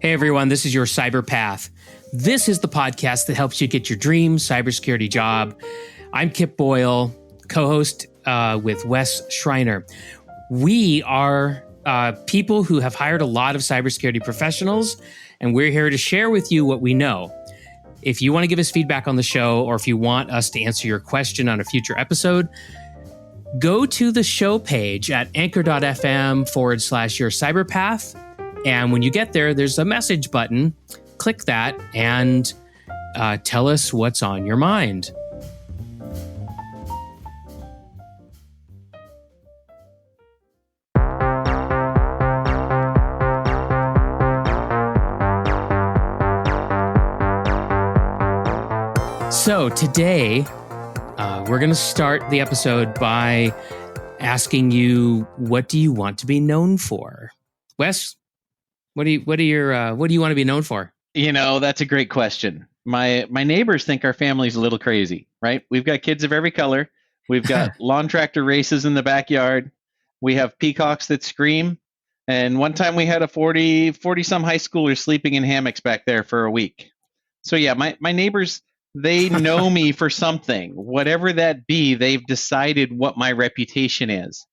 Hey everyone, this is your Cyber Path. This is the podcast that helps you get your dream cybersecurity job. I'm Kip Boyle, co-host with Wes Schreiner. We are people who have hired a lot of cybersecurity professionals, and we're here to share with you what we know. If you want to give us feedback on the show, or if you want us to answer your question on a future episode, go to the show page at anchor.fm/your-cyberpath. And when you get there, there's a message button. Click that and tell us what's on your mind. So today, we're going to start the episode by asking you, what do you want to be known for? Wes? What do you want to be known for? You know, that's a great question. My neighbors think our family's a little crazy, right? We've got kids of every color. We've got lawn tractor races in the backyard. We have peacocks that scream. And one time we had a 40 some high schoolers sleeping in hammocks back there for a week. So yeah, my neighbors, they know me for something. Whatever that be, they've decided what my reputation is.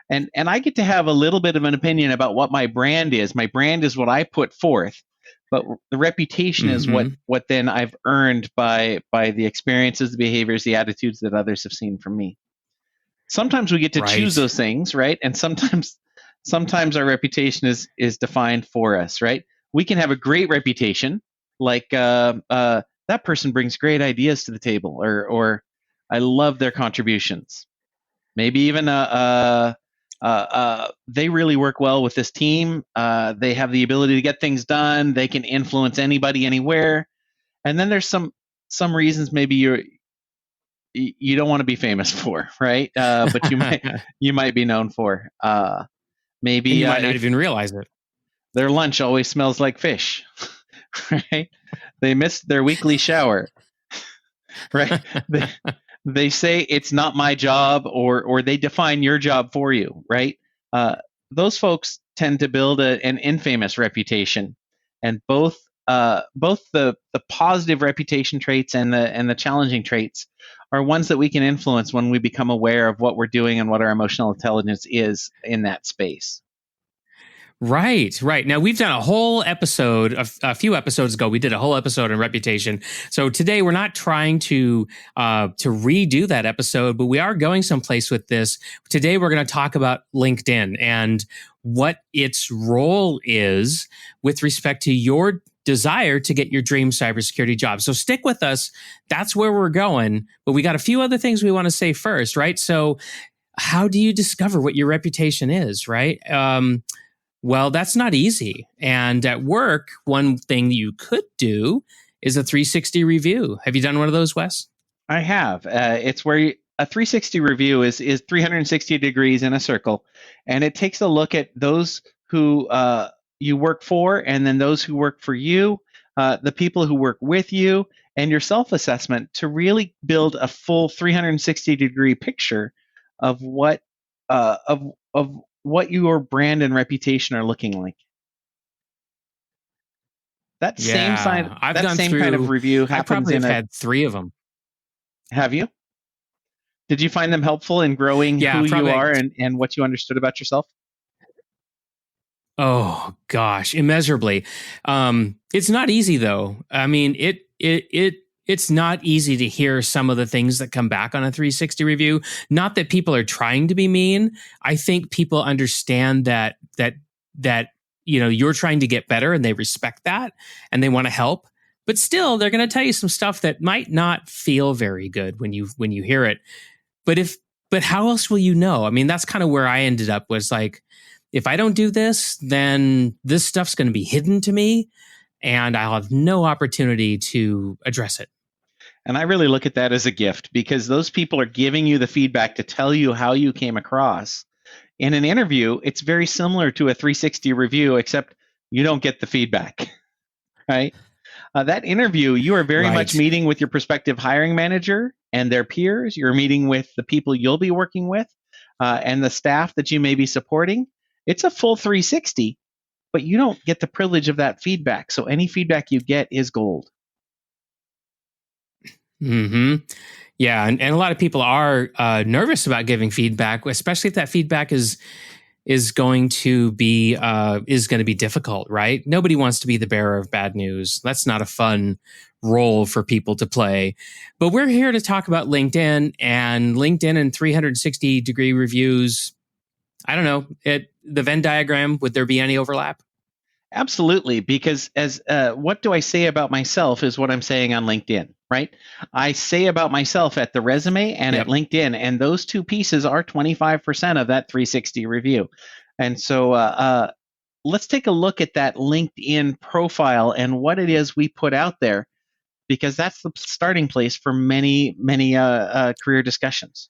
And I get to have a little bit of an opinion about what my brand is. My brand is what I put forth, but the reputation is what then I've earned by the experiences, the behaviors, the attitudes that others have seen from me. Sometimes we get to choose those things, right? And sometimes our reputation is defined for us, right? We can have a great reputation, like that person brings great ideas to the table, or I love their contributions. Maybe even they really work well with this team. They have the ability to get things done. They can influence anybody, anywhere. And then there's some reasons maybe you don't want to be famous for, right? But you might be known for. Maybe and you might not even realize it. Their lunch always smells like fish, right? They missed their weekly shower, right? They say it's not my job, or they define your job for you, right? Those folks tend to build an infamous reputation, and both the positive reputation traits and the challenging traits are ones that we can influence when we become aware of what we're doing and what our emotional intelligence is in that space. Right. Now, we've done a whole episode, a few episodes ago, we did a whole episode on reputation. So today we're not trying to redo that episode, but we are going someplace with this. Today we're going to talk about LinkedIn and what its role is with respect to your desire to get your dream cybersecurity job. So stick with us. That's where we're going. But we got a few other things we want to say first, right? So how do you discover what your reputation is, right? Well, that's not easy. And at work, one thing you could do is a 360 review. Have you done one of those, Wes? I have. It's where a 360 review is 360 degrees in a circle, and it takes a look at those who you work for, and then those who work for you, the people who work with you, and your self-assessment to really build a full 360 degree picture of what what your brand and reputation are looking like. That same kind of review happens. I probably have had 3 of them. Have you? Did you find them helpful in growing who you are and what you understood about yourself? Oh gosh, immeasurably. It's not easy though. I mean, it's not easy to hear some of the things that come back on a 360 review. Not that people are trying to be mean. I think people understand that you're trying to get better, and they respect that, and they want to help. But still, they're going to tell you some stuff that might not feel very good when you hear it. But how else will you know? I mean, that's kind of where I ended up, was like, if I don't do this, then this stuff's going to be hidden to me, and I'll have no opportunity to address it. And I really look at that as a gift, because those people are giving you the feedback to tell you how you came across. In an interview, it's very similar to a 360 review, except you don't get the feedback, right? That interview, you are very much meeting with your prospective hiring manager and their peers. You're meeting with the people you'll be working with and the staff that you may be supporting. It's a full 360, but you don't get the privilege of that feedback. So any feedback you get is gold. Hmm. Yeah, and a lot of people are nervous about giving feedback, especially if that feedback is going to be difficult, right? Nobody wants to be the bearer of bad news. That's not a fun role for people to play. But we're here to talk about LinkedIn and 360-degree reviews. I don't know, the Venn diagram, would there be any overlap? Absolutely, because as what do I say about myself is what I'm saying on LinkedIn, right? I say about myself at the resume and at Yep. LinkedIn, and those two pieces are 25% of that 360 review. And so let's take a look at that LinkedIn profile and what it is we put out there, because that's the starting place for many career discussions.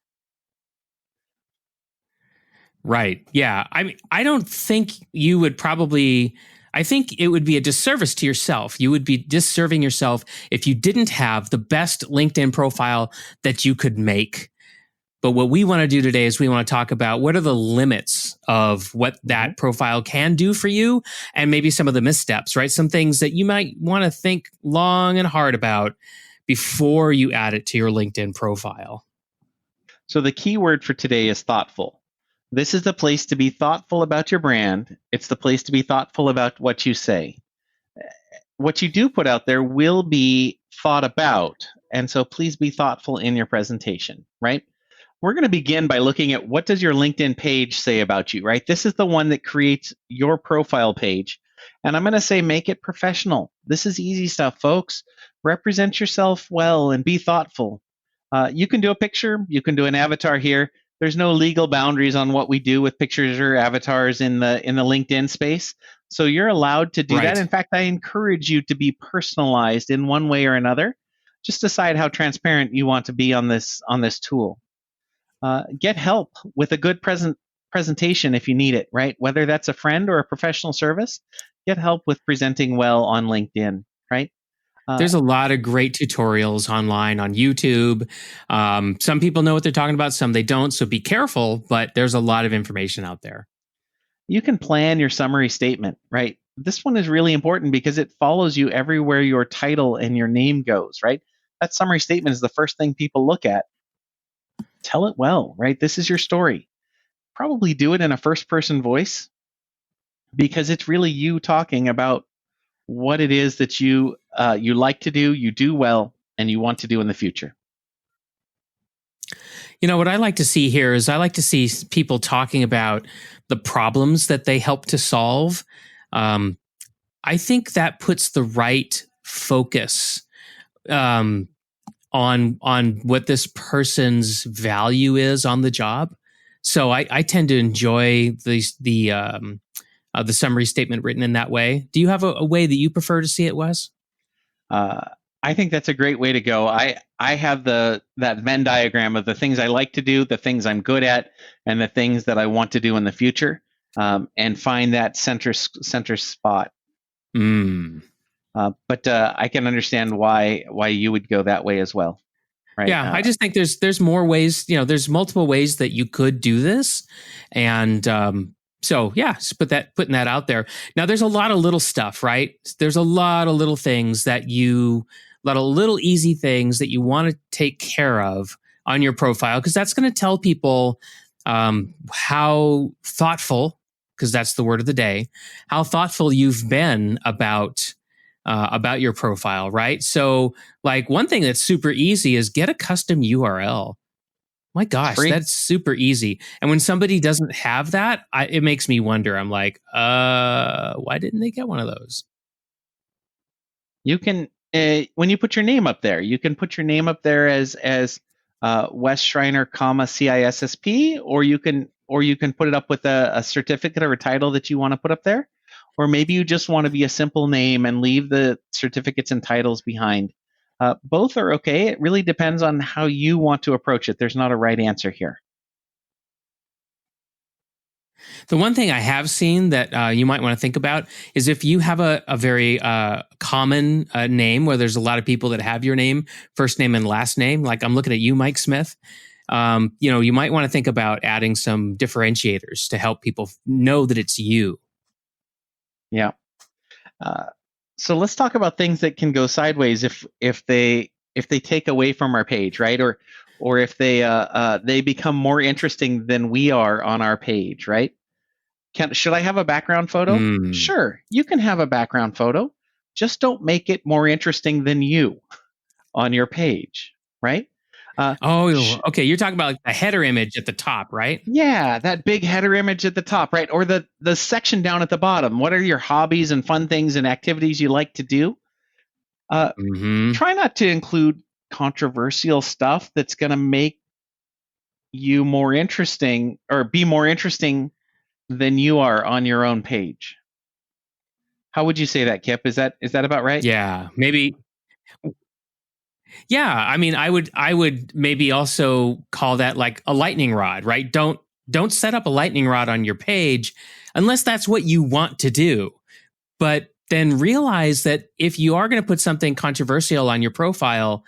Right. Yeah. I mean, I don't think you would probably. I think it would be a disservice to yourself. You would be disserving yourself if you didn't have the best LinkedIn profile that you could make. But what we want to do today is we want to talk about what are the limits of what that profile can do for you, and maybe some of the missteps, right? Some things that you might want to think long and hard about before you add it to your LinkedIn profile. So the key word for today is thoughtful. This is the place to be thoughtful about your brand. It's the place to be thoughtful about what you say. What you do put out there will be thought about. And so please be thoughtful in your presentation, right? We're going to begin by looking at what does your LinkedIn page say about you, right? This is the one that creates your profile page. And I'm going to say make it professional. This is easy stuff, folks. Represent yourself well and be thoughtful. You can do a picture, you can do an avatar here. There's no legal boundaries on what we do with pictures or avatars in the LinkedIn space. So you're allowed to do that. Right. In fact, I encourage you to be personalized in one way or another. Just decide how transparent you want to be on this tool. Get help with a good presentation if you need it, right? Whether that's a friend or a professional service, get help with presenting well on LinkedIn, right? There's a lot of great tutorials online on YouTube. Some people know what they're talking about, some they don't. So be careful, but there's a lot of information out there. You can plan your summary statement, right? This one is really important because it follows you everywhere your title and your name goes, right? That summary statement is the first thing people look at. Tell it well, right? This is your story. Probably do it in a first person voice because it's really you talking about what it is that you like to do, you do well, and you want to do in the future. You know, what I like to see here is I like to see people talking about the problems that they help to solve. Um, I think that puts the right focus um, on what this person's value is on the job. So I tend to enjoy the summary statement written in that way. Do you have a way that you prefer to see it, Wes? Uh, I think that's a great way to go. I have that Venn diagram of the things I like to do, the things I'm good at, and the things that I want to do in the future, and find that center spot. Mm. But I can understand why you would go that way as well, right? Yeah, I just think there's more ways. You know, there's multiple ways that you could do this, and so yeah, just putting that out there. Now, there's a lot of little stuff, right? There's a lot of little things a lot of little easy things that you want to take care of on your profile, because that's going to tell people how thoughtful, because that's the word of the day, how thoughtful you've been about your profile, right? So, like, one thing that's super easy is get a custom URL. My It's gosh, free. that's super easy. And when somebody doesn't have that, it makes me wonder. I'm like, why didn't they get one of those? You can when you put your name up there, you can put your name up there as Wes Schreiner, CISSP, or you can put it up with a certificate or a title that you want to put up there, or maybe you just want to be a simple name and leave the certificates and titles behind. Both are okay. It really depends on how you want to approach it. There's not a right answer here. The one thing I have seen that you might want to think about is if you have a very common name where there's a lot of people that have your name, first name and last name. Like, I'm looking at you, Mike Smith. You know, you might want to think about adding some differentiators to help people know that it's you. Yeah. So let's talk about things that can go sideways if they take away from our page, right? Or if they become more interesting than we are on our page, right? Should I have a background photo? Mm. Sure, you can have a background photo. Just don't make it more interesting than you on your page, right? Oh, okay. You're talking about like the header image at the top, right? Yeah, that big header image at the top, right? Or the section down at the bottom. What are your hobbies and fun things and activities you like to do? Hmm. Try not to include controversial stuff that's going to make you more interesting or be more interesting than you are on your own page. How would you say that, Kip? Is that about right? Yeah, maybe. Yeah, I mean, I would maybe also call that like a lightning rod, right? Don't set up a lightning rod on your page unless that's what you want to do. But then realize that if you are going to put something controversial on your profile,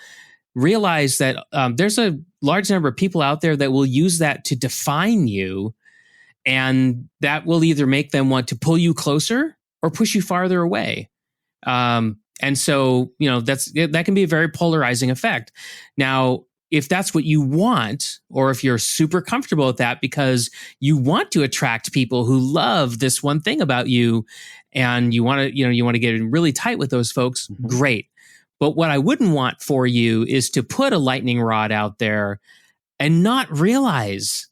realize that there's a large number of people out there that will use that to define you, and that will either make them want to pull you closer or push you farther away. And so, that can be a very polarizing effect. Now, if that's what you want, or if you're super comfortable with that because you want to attract people who love this one thing about you, and you want to get really tight with those folks, Mm-hmm. great. But what I wouldn't want for you is to put a lightning rod out there and not realize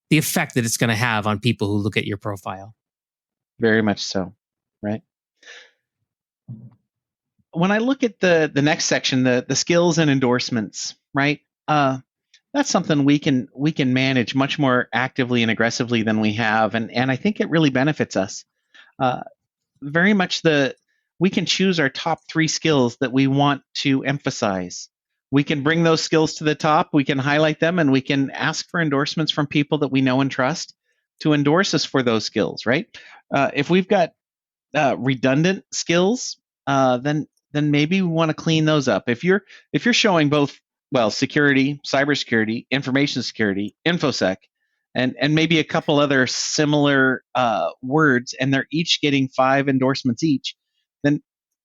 the effect that it's going to have on people who look at your profile. Very much so, right? When I look at the next section, the skills and endorsements, right? That's something we can manage much more actively and aggressively than we have, and I think it really benefits us. Very much we can choose our top 3 skills that we want to emphasize. We can bring those skills to the top, we can highlight them, and we can ask for endorsements from people that we know and trust to endorse us for those skills, right? If we've got redundant skills, then maybe we want to clean those up. If you're showing both, well, security, cybersecurity, information security, infosec, and maybe a couple other similar words, and they're each getting 5 endorsements each, then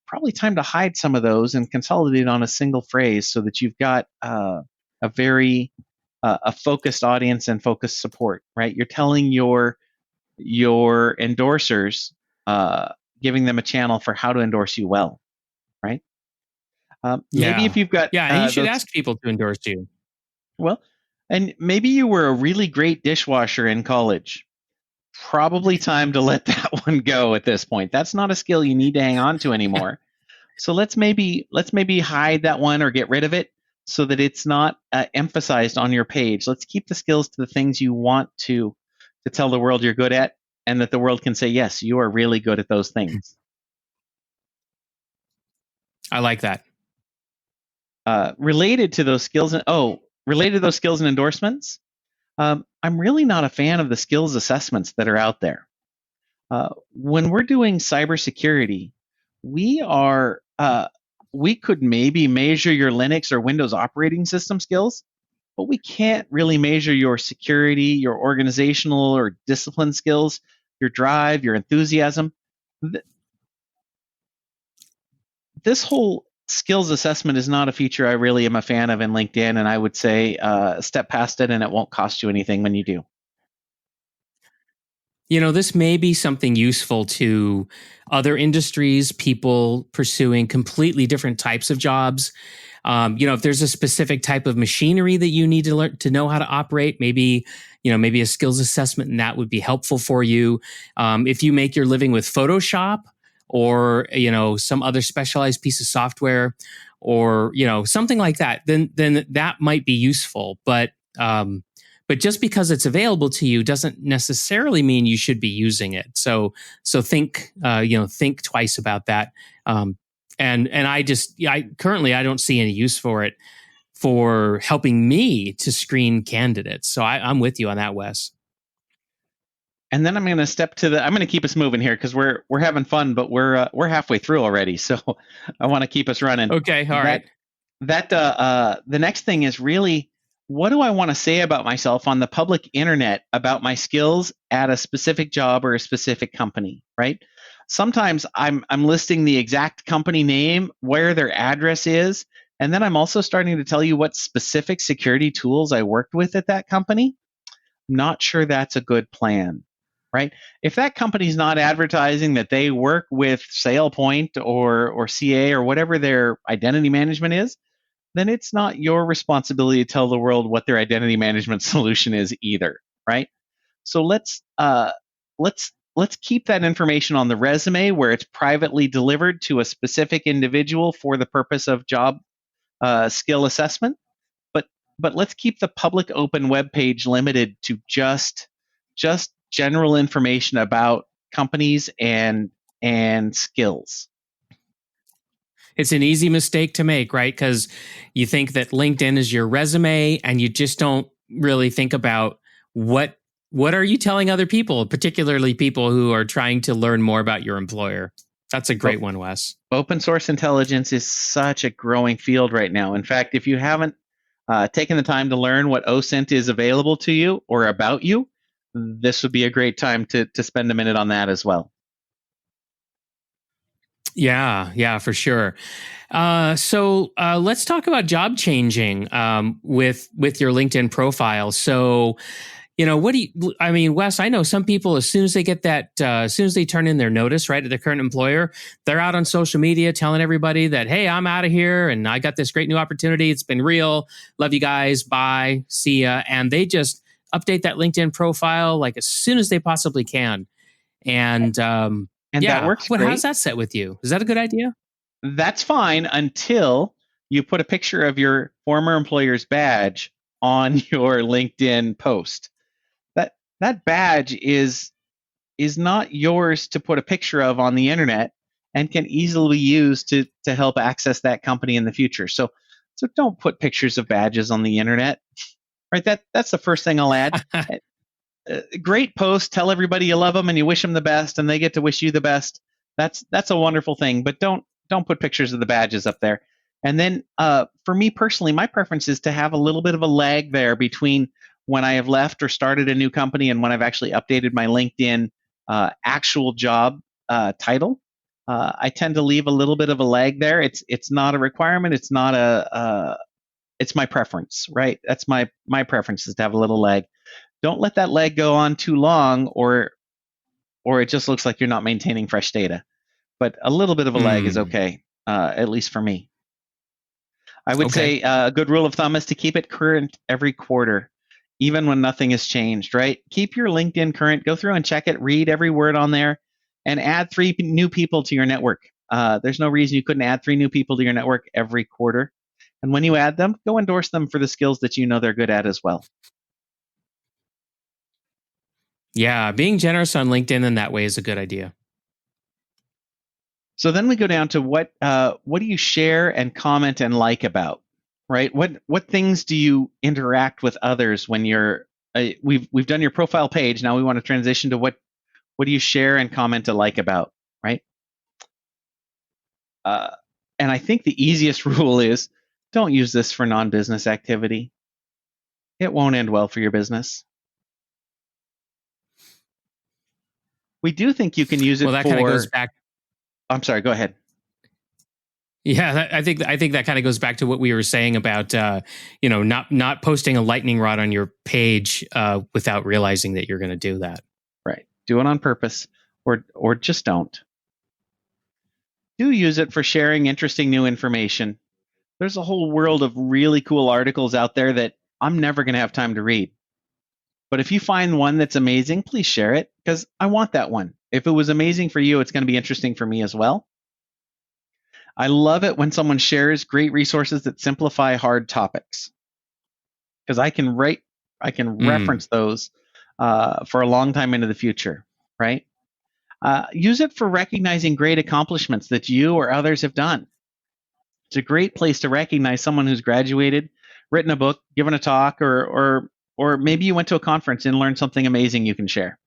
probably time to hide some of those and consolidate on a single phrase so that you've got a very a focused audience and focused support, right? You're telling your endorsers, giving them a channel for how to endorse you well, right? Maybe if Yeah. you've got Yeah. And you should those, ask people to endorse you. well, and maybe you were a really great dishwasher in college. Probably time to let that one go at this point. That's not a skill you need to hang on to anymore. So let's maybe hide that one or get rid of it so that it's not emphasized on your page. Let's keep the skills to the things you want to tell the world you're good at, and that the world can say, yes, you are really good at those things. I like that. Related to those skills and endorsements, I'm really not a fan of the skills assessments that are out there. When we're doing cybersecurity, we could maybe measure your Linux or Windows operating system skills, but we can't really measure your security, your organizational or discipline skills, your drive, your enthusiasm. This whole skills assessment is not a feature I really am a fan of in LinkedIn, and I would say step past it, and it won't cost you anything when you do. This may be something useful to other industries, people pursuing completely different types of jobs. If there's a specific type of machinery that you need to learn to know how to operate, maybe a skills assessment, and that would be helpful for you. If you make your living with Photoshop or some other specialized piece of software, or something like that, then that might be useful. But just because it's available to you doesn't necessarily mean you should be using it. So think twice about that. And I currently I don't see any use for it for helping me to screen candidates. So I'm with you on that, Wes. And then I'm going to keep us moving here because we're having fun, but we're halfway through already. So I want to keep us running. Okay, all right. The next thing is really what do I want to say about myself on the public internet about my skills at a specific job or a specific company, right? Sometimes I'm listing the exact company name, where their address is, and then I'm also starting to tell you what specific security tools I worked with at that company. Not sure that's a good plan, right? If that company's not advertising that they work with SailPoint or CA or whatever their identity management is, then it's not your responsibility to tell the world what their identity management solution is either, right? So let's keep that information on the resume where it's privately delivered to a specific individual for the purpose of job skill assessment. But let's keep the public open web page limited to just general information about companies and skills. It's an easy mistake to make, right? Because you think that LinkedIn is your resume, and you just don't really think about what are you telling other people, particularly people who are trying to learn more about your employer. That's a great one, Wes. Open source intelligence is such a growing field right now. In fact, if you haven't taken the time to learn what OSINT is available to you or about you, this would be a great time to spend a minute on that as well. Yeah, for sure. So let's talk about job changing with your LinkedIn profile. So, Wes, I know some people, as soon as they get that, as soon as they turn in their notice, right, at their current employer, they're out on social media telling everybody that, hey, I'm out of here and I got this great new opportunity. It's been real. Love you guys. Bye. See ya. And they just update that LinkedIn profile like as soon as they possibly can. And that works great. How's that set with you? Is that a good idea? That's fine until you put a picture of your former employer's badge on your LinkedIn post. That badge is not yours to put a picture of on the internet and can easily be used to help access that company in the future. So don't put pictures of badges on the internet. Right? That's the first thing I'll add. Great post, tell everybody you love them and you wish them the best and they get to wish you the best. That's a wonderful thing, but don't put pictures of the badges up there. And then for me personally, my preference is to have a little bit of a lag there between when I have left or started a new company and when I've actually updated my LinkedIn actual job title. I tend to leave a little bit of a lag there. It's not a requirement. It's not it's my preference, right? That's my preference is to have a little lag. Don't let that lag go on too long, or it just looks like you're not maintaining fresh data. But a little bit of a lag is okay, at least for me. I would say a good rule of thumb is to keep it current every quarter, even when nothing has changed, right? Keep your LinkedIn current, go through and check it, read every word on there, and add 3 new people to your network. There's no reason you couldn't add 3 new people to your network every quarter. And when you add them, go endorse them for the skills that you know they're good at as well. Yeah, being generous on LinkedIn in that way is a good idea. So then we go down to what do you share and comment and like about, right? What things do you interact with others when you're we've done your profile page. Now we want to transition to what do you share and comment and like about, right? And I think the easiest rule is don't use this for non-business activity. It won't end well for your business. We do think you can use it that kind of goes back. I'm sorry, go ahead. Yeah, I think that kind of goes back to what we were saying about not posting a lightning rod on your page without realizing that you're going to do that. Right. Do it on purpose, or just don't. Do use it for sharing interesting new information. There's a whole world of really cool articles out there that I'm never going to have time to read. But if you find one that's amazing, please share it, because I want that one. If it was amazing for you, it's going to be interesting for me as well. I love it when someone shares great resources that simplify hard topics, because I can reference those for a long time into the future, right? Use it for recognizing great accomplishments that you or others have done. It's a great place to recognize someone who's graduated, written a book, given a talk, or maybe you went to a conference and learned something amazing you can share.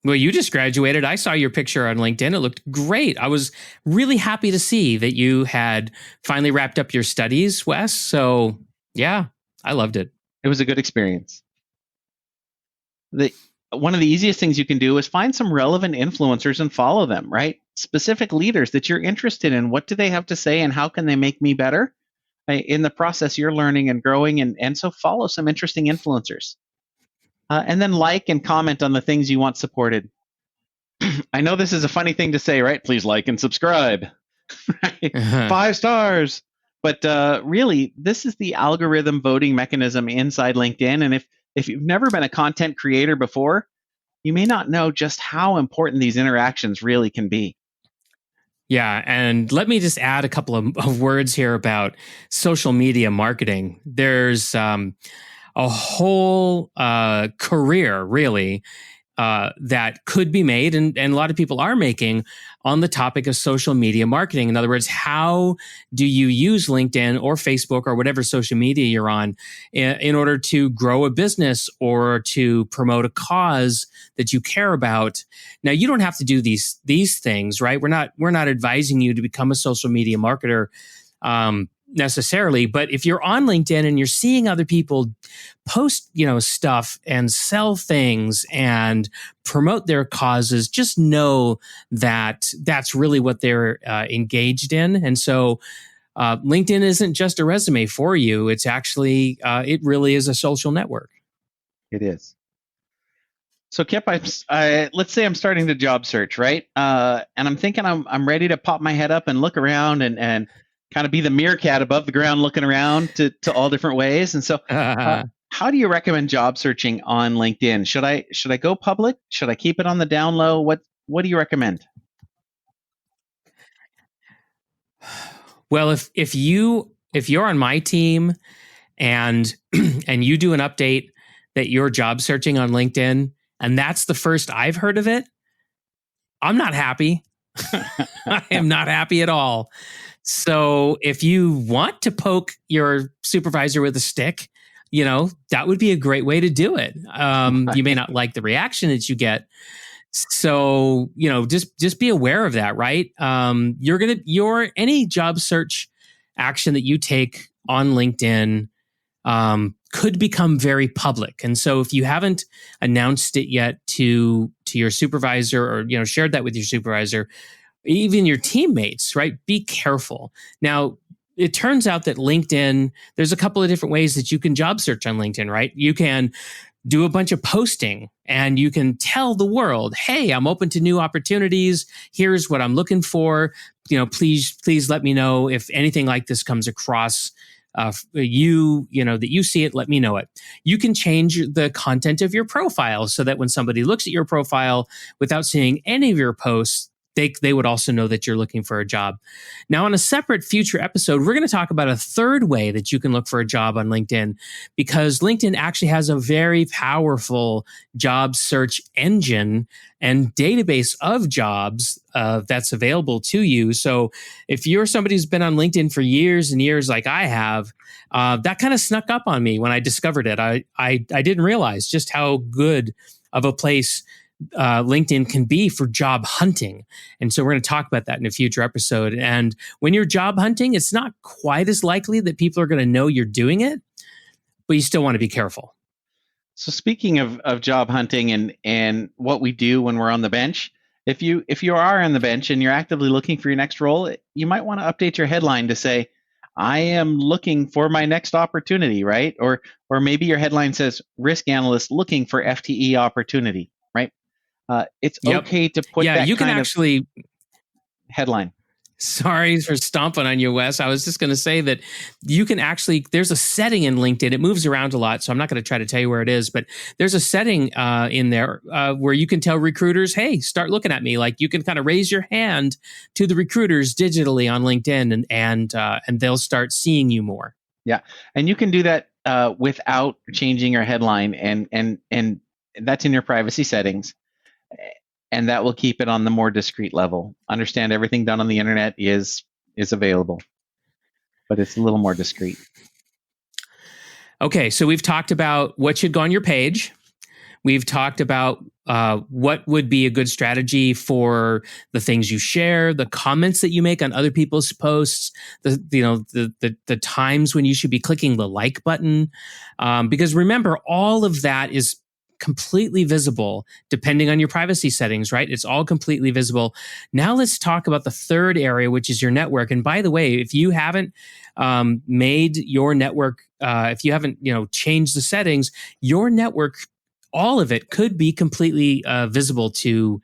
Well, you just graduated. I saw your picture on LinkedIn. It looked great. I was really happy to see that you had finally wrapped up your studies, Wes. So, yeah, I loved it. It was a good experience. One of the easiest things you can do is find some relevant influencers and follow them, right? Specific leaders that you're interested in. What do they have to say and how can they make me better? In the process, you're learning and growing, and so follow some interesting influencers. And then like and comment on the things you want supported. I know this is a funny thing to say, right? Please like and subscribe. Right? 5 stars. But really, this is the algorithm voting mechanism inside LinkedIn. And if you've never been a content creator before, you may not know just how important these interactions really can be. Yeah, and let me just add a couple of words here about social media marketing. There's a whole career, really, that could be made, and a lot of people are making, on the topic of social media marketing. In other words, how do you use LinkedIn or Facebook or whatever social media you're on in order to grow a business or to promote a cause that you care about? Now, you don't have to do these things, right? We're not advising you to become a social media marketer necessarily, but if you're on LinkedIn and you're seeing other people post, stuff and sell things and promote their causes, just know that that's really what they're engaged in. And so LinkedIn isn't just a resume for you. It's actually, it really is a social network. It is. So Kip, let's say I'm starting the job search, right? And I'm thinking I'm ready to pop my head up and look around and kind of be the meerkat above the ground looking around to all different ways. And so how do you recommend job searching on LinkedIn? Should I go public? Should I keep it on the down low? What do you recommend? Well, if you're on my team and and you do an update that you're job searching on LinkedIn, and that's the first I've heard of it, I'm not happy. I am not happy at all. So if you want to poke your supervisor with a stick, that would be a great way to do it. You may not like the reaction that you get. So, just be aware of that, right? Any job search action that you take on LinkedIn could become very public. And so if you haven't announced it yet to your supervisor or, shared that with your supervisor, even your teammates, right? Be careful. Now, it turns out that LinkedIn, there's a couple of different ways that you can job search on LinkedIn, right? You can do a bunch of posting and you can tell the world, hey, I'm open to new opportunities. Here's what I'm looking for. Please let me know if anything like this comes across that you see it, let me know it. You can change the content of your profile so that when somebody looks at your profile without seeing any of your posts, they would also know that you're looking for a job. Now, on a separate future episode, we're going to talk about a third way that you can look for a job on LinkedIn, because LinkedIn actually has a very powerful job search engine and database of jobs that's available to you. So if you're somebody who's been on LinkedIn for years and years like I have, that kind of snuck up on me when I discovered it. I didn't realize just how good of a place LinkedIn can be for job hunting. And so we're going to talk about that in a future episode. And when you're job hunting, it's not quite as likely that people are going to know you're doing it, but you still want to be careful. So speaking of job hunting and what we do when we're on the bench, if you are on the bench and you're actively looking for your next role, you might want to update your headline to say, I am looking for my next opportunity, right? Or maybe your headline says risk analyst looking for FTE opportunity, right? It's okay to put that you can kind actually of headline. Sorry for stomping on you, Wes. I was just going to say that you can actually, there's a setting in LinkedIn. It moves around a lot, so I'm not going to try to tell you where it is, but there's a setting in there where you can tell recruiters, hey, start looking at me. Like you can kind of raise your hand to the recruiters digitally on LinkedIn and they'll start seeing you more. Yeah. And you can do that without changing your headline and that's in your privacy settings. And that will keep it on the more discreet level. Understand everything done on the internet is available, but it's a little more discreet. Okay, so we've talked about what should go on your page. We've talked about what would be a good strategy for the things you share, the comments that you make on other people's posts, the times when you should be clicking the like button, because remember, all of that is completely visible depending on your privacy settings, right? It's all completely visible. Now let's talk about the third area, which is your network. And by the way, if you haven't made your network, if you haven't changed the settings, your network, all of it could be completely visible to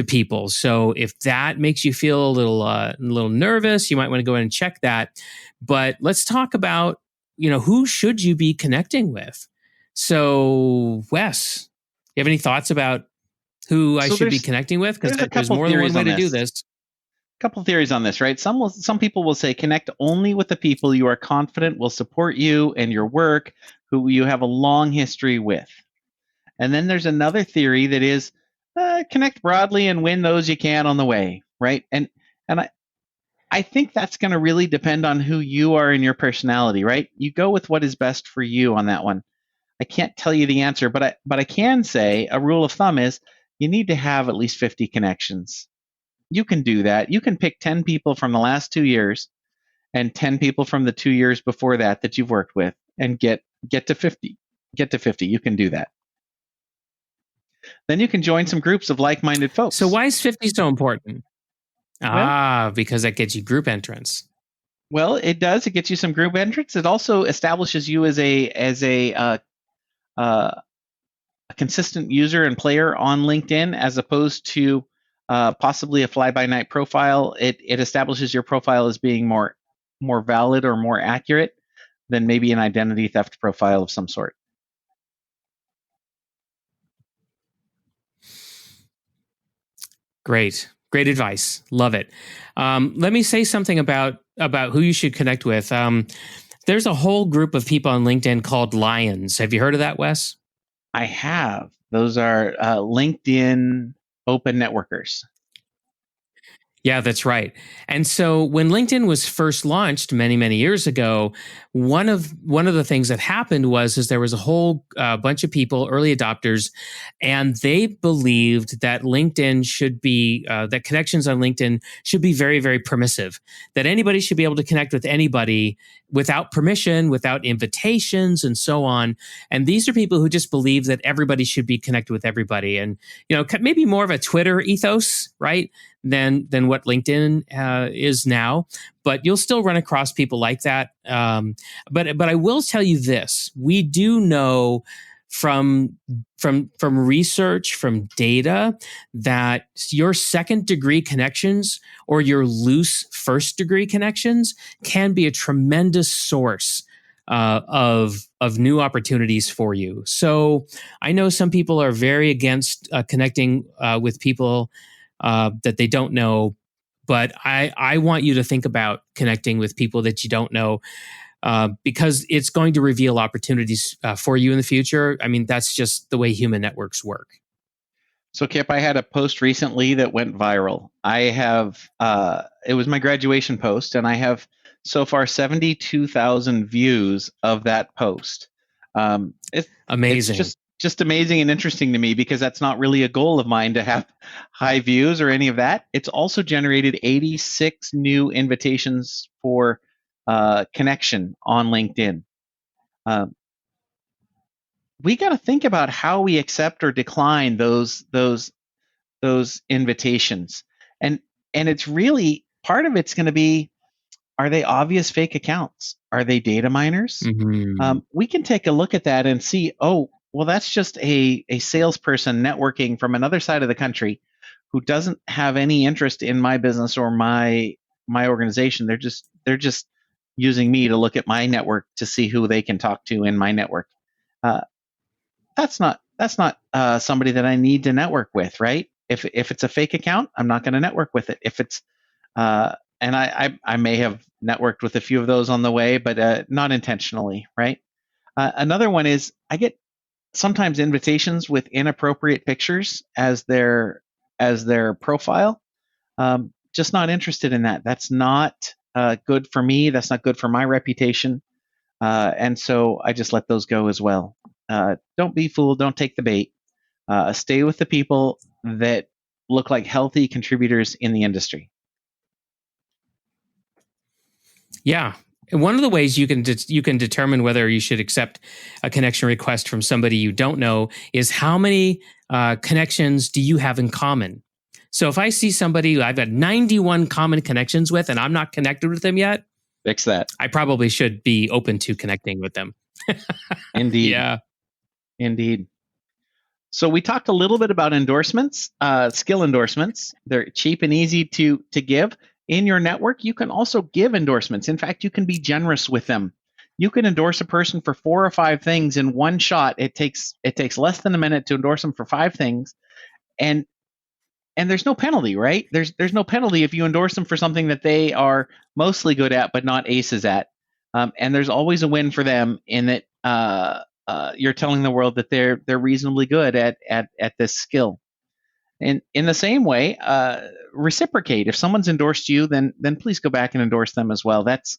people. So if that makes you feel a little nervous, you might want to go in and check that. But let's talk about who should you be connecting with. So, Wes, you have any thoughts about who I should be connecting with? Because there's more than one way to do this. A couple theories on this, right? Some people will say connect only with the people you are confident will support you and your work, who you have a long history with. And then there's another theory that is connect broadly and win those you can on the way, right? And I think that's going to really depend on who you are and your personality, right? You go with what is best for you on that one. I can't tell you the answer, but I can say a rule of thumb is you need to have at least 50 connections. You can do that. You can pick 10 people from the last 2 years and 10 people from the 2 years before that you've worked with and get to 50. Get to 50. You can do that. Then you can join some groups of like-minded folks. So why is 50 so important? Because that gets you group entrance. Well, it does. It gets you some group entrance. It also establishes you as a consistent user and player on LinkedIn, as opposed to possibly a fly-by-night profile. It establishes your profile as being more valid or more accurate than maybe an identity theft profile of some sort. Great advice. Love it. Let me say something about who you should connect with. There's a whole group of people on LinkedIn called Lions. Have you heard of that, Wes? I have. Those are LinkedIn open networkers. Yeah, that's right. And so when LinkedIn was first launched many, many years ago, one of the things that happened was there was a whole bunch of people, early adopters, and they believed that LinkedIn should be that connections on LinkedIn should be very, very permissive. That anybody should be able to connect with anybody without permission, without invitations, and so on. And these are people who just believe that everybody should be connected with everybody, and maybe more of a Twitter ethos, right? Than what LinkedIn is now, but you'll still run across people like that. But I will tell you this: we do know from research, from data, that your second degree connections or your loose first degree connections can be a tremendous source of new opportunities for you. So I know some people are very against connecting with people that they don't know. But I want you to think about connecting with people that you don't know because it's going to reveal opportunities for you in the future. I mean, that's just the way human networks work. So, Kip, I had a post recently that went viral. I have, it was my graduation post, and I have so far 72,000 views of that post. It's amazing. It's just amazing and interesting to me, because that's not really a goal of mine to have high views or any of that. It's also generated 86 new invitations for connection on LinkedIn. We got to think about how we accept or decline those invitations, and it's really, part of it's going to be, are they obvious fake accounts? Are they data miners? Mm-hmm. We can take a look at that and see, oh, well, that's just a salesperson networking from another side of the country who doesn't have any interest in my business or my organization. They're just using me to look at my network to see who they can talk to in my network. That's not somebody that I need to network with, right? If it's a fake account, I'm not going to network with it. If it's and I may have networked with a few of those on the way, but not intentionally, right? Another one is, I get sometimes invitations with inappropriate pictures as their profile. Just not interested in that. That's not good for me. That's not good for my reputation. And so I just let those go as well. Don't be fooled. Don't take the bait. Stay with the people that look like healthy contributors in the industry. Yeah. And one of the ways you can determine whether you should accept a connection request from somebody you don't know is how many connections do you have in common. So if I see somebody I've got 91 common connections with and I'm not connected with them yet, fix that. I probably should be open to connecting with them. Indeed. Yeah. Indeed. So we talked a little bit about endorsements, skill endorsements. They're cheap and easy to give. In your network, you can also give endorsements. In fact, you can be generous with them. You can endorse a person for 4 or 5 things in one shot. It takes less than a minute to endorse them for 5 things, and there's no penalty, right? There's no penalty if you endorse them for something that they are mostly good at but not aces at. And there's always a win for them in that you're telling the world that they're reasonably good at this skill. And in the same way, reciprocate. If someone's endorsed you, then please go back and endorse them as well. That's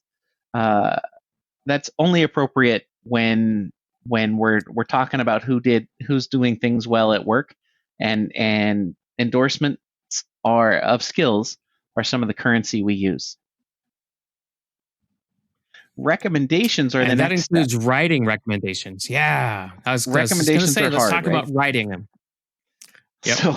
only appropriate when we're talking about who's doing things well at work, and endorsements of skills are some of the currency we use. Recommendations are the next step. And that includes writing recommendations. Yeah. I was just going to say, let's talk about writing them. Yep.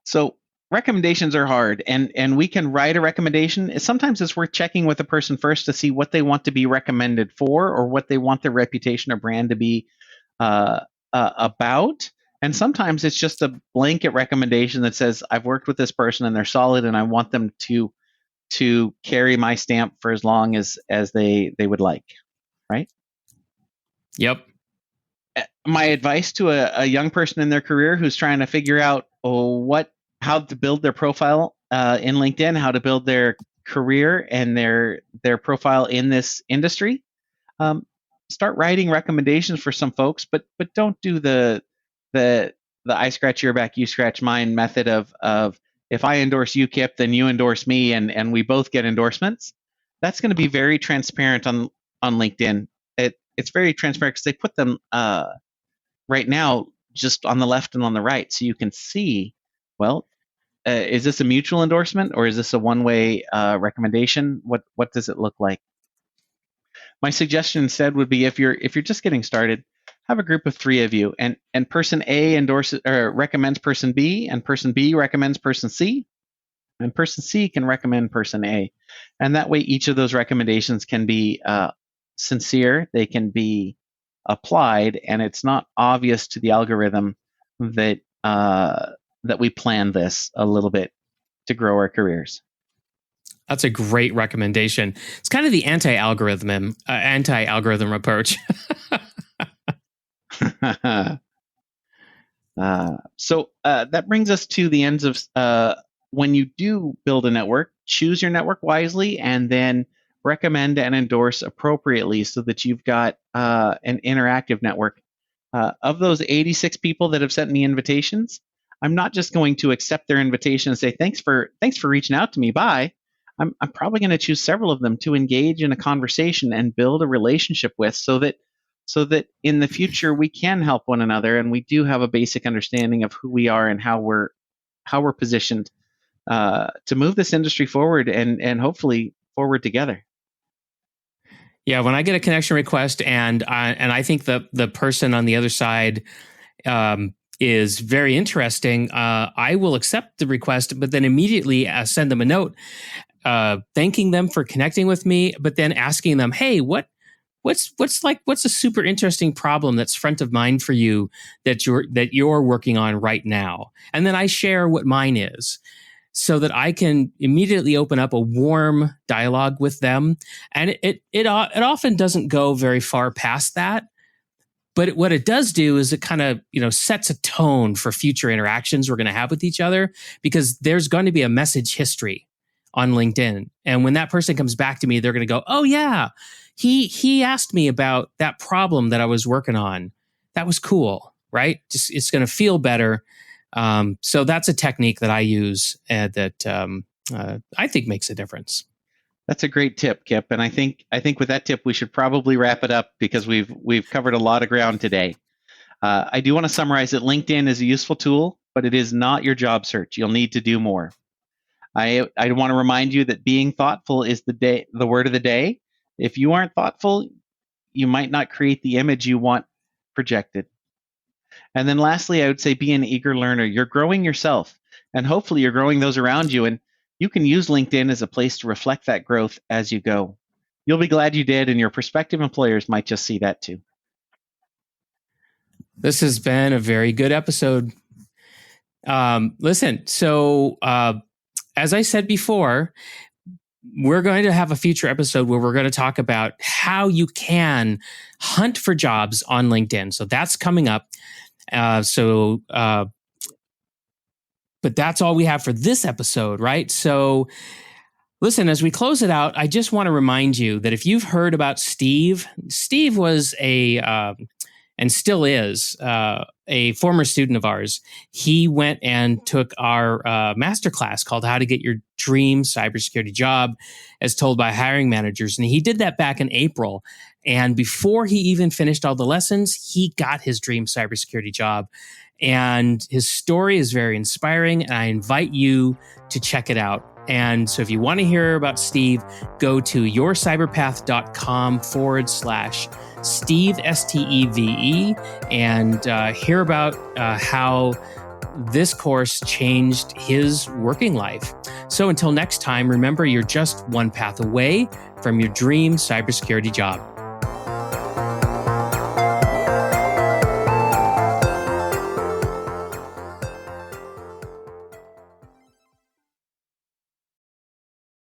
So recommendations are hard, and we can write a recommendation. Sometimes it's worth checking with a person first to see what they want to be recommended for, or what they want their reputation or brand to be about. And sometimes it's just a blanket recommendation that says, I've worked with this person and they're solid, and I want them to carry my stamp for as long as they would like, right? Yep. My advice to a young person in their career who's trying to figure out how to build their profile in LinkedIn, how to build their career and their profile in this industry, start writing recommendations for some folks, but don't do the I scratch your back, you scratch mine method of if I endorse you, Kip, then you endorse me, and we both get endorsements. That's going to be very transparent on LinkedIn. It's very transparent because they put them right now just on the left and on the right, so you can see, well, is this a mutual endorsement or is this a one-way recommendation? What does it look like? My suggestion instead would be, if you're just getting started, have a group of 3 of you, and person A endorses or recommends person B, and person B recommends person C, and person C can recommend person A. And that way each of those recommendations can be sincere, they can be applied, and it's not obvious to the algorithm that we planned this a little bit to grow our careers. That's a great recommendation. It's kind of the anti-algorithm approach. So that brings us to the ends of when you do build a network, choose your network wisely, and then recommend and endorse appropriately so that you've got an interactive network. Of those 86 people that have sent me invitations, I'm not just going to accept their invitation and say, thanks for reaching out to me, bye. I'm probably going to choose several of them to engage in a conversation and build a relationship with, so that in the future we can help one another, and we do have a basic understanding of who we are and how we're positioned to move this industry forward, and hopefully forward together. Yeah, when I get a connection request and I think the person on the other side is very interesting, I will accept the request, but then immediately send them a note thanking them for connecting with me, but then asking them, hey, what's a super interesting problem that's front of mind for you that you're working on right now? And then I share what mine is, so that I can immediately open up a warm dialogue with them. And it often doesn't go very far past that. But what it does do is it kind of, sets a tone for future interactions we're going to have with each other, because there's going to be a message history on LinkedIn. And when that person comes back to me, they're going to go, oh yeah, he asked me about that problem that I was working on. That was cool, right? Just, it's going to feel better. So that's a technique that I use that I think makes a difference. That's a great tip, Kip. And I think with that tip, we should probably wrap it up, because we've covered a lot of ground today. I do want to summarize that LinkedIn is a useful tool, but it is not your job search. You'll need to do more. I want to remind you that being thoughtful is the word of the day. If you aren't thoughtful, you might not create the image you want projected. And then lastly, I would say be an eager learner. You're growing yourself, and hopefully you're growing those around you. And you can use LinkedIn as a place to reflect that growth as you go. You'll be glad you did, and your prospective employers might just see that too. This has been a very good episode. Listen, so as I said before, we're going to have a future episode where we're going to talk about how you can hunt for jobs on LinkedIn. So that's coming up. But that's all we have for this episode, right? So listen, as we close it out, I just want to remind you that if you've heard about Steve was and still is a former student of ours. He went and took our masterclass called How to Get Your Dream Cybersecurity Job as Told by Hiring Managers. And he did that back in April. And before he even finished all the lessons, he got his dream cybersecurity job. And his story is very inspiring, and I invite you to check it out. And so if you want to hear about Steve, go to yourcyberpath.com/Steve, STEVE, and hear about how this course changed his working life. So until next time, remember, you're just one path away from your dream cybersecurity job.